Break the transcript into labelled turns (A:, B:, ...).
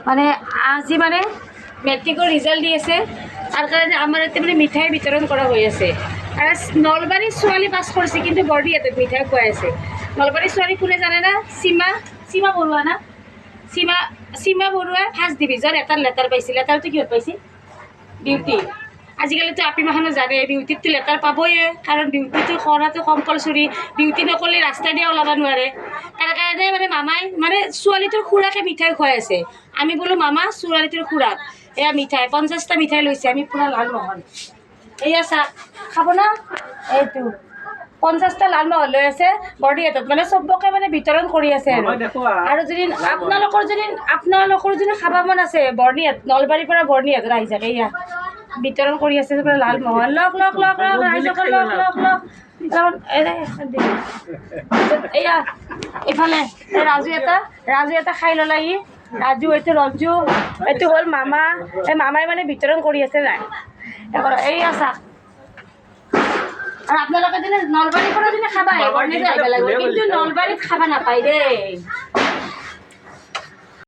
A: মানে আজি মানে মেট্ৰিকৰ ৰিজাল্ট দি আছে তাৰ কাৰণে আমাৰ ইয়াতে মানে মিঠাই বিতৰণ কৰা হৈ আছে। আৰু নলবাৰীৰ ছোৱালী পাছ কৰিছে কিন্তু বৰদিয়াতে মিঠাই খুৱাই আছে। নলবাৰীৰ ছোৱালী কোনে জানে না? সীমা বৰুৱা না? সীমা বৰুৱাই ফাৰ্ষ্ট ডিভিজন এটা লেটাৰ পাইছিল। লেটাৰটো কিহত পাইছিল? বিউটি। আজিকালিতো আপিমাখানো জানে বিউটিতটো লেটাৰ পাবয়ে, কাৰণ বিউটিটো কৰাটো কম্পালচৰি। বিউটি নকৰিলে ৰাস্তা দিয়ে ওলাব নোৱাৰে। তাৰ কাৰণে মানে মামাই মানে ছোৱালীটোৰ খুৰাকে মিঠাই খুৱাই আছে। আমি বোলো মামা ছোৱালীটোৰ খুৰাক এয়া মিঠাই 50টা মিঠাই লৈছে। আমি পুৰা লালমোহন এয়া চাহ খাব না, এইটো 50টা লালমোহন লৈ আছে বৰদিয়াত, মানে চবকে মানে বিতৰণ কৰি আছে। আৰু যদি আপোনালোকৰ যদি খাব মন আছে বৰদিয়াত, নলবাৰীৰ পৰা বৰদিয়াত আহি যাক। এয়া বিতৰণ কৰি আছে লালমোহন। লওক এয়া এইফালে ৰাজু এটা খাই ল'লা। ৰাজু এইটো ৰঞ্জু, এইটো হ'ল মামা। এই মামাই মানে বিতৰণ কৰি আছে নাই এইয়া চাহ। আৰু আপোনালোকে যদি নলবাৰীৰ পৰা যদি খাবা আহিব লাগিব, কিন্তু নলবাৰীত খাবা নাপায় দেই।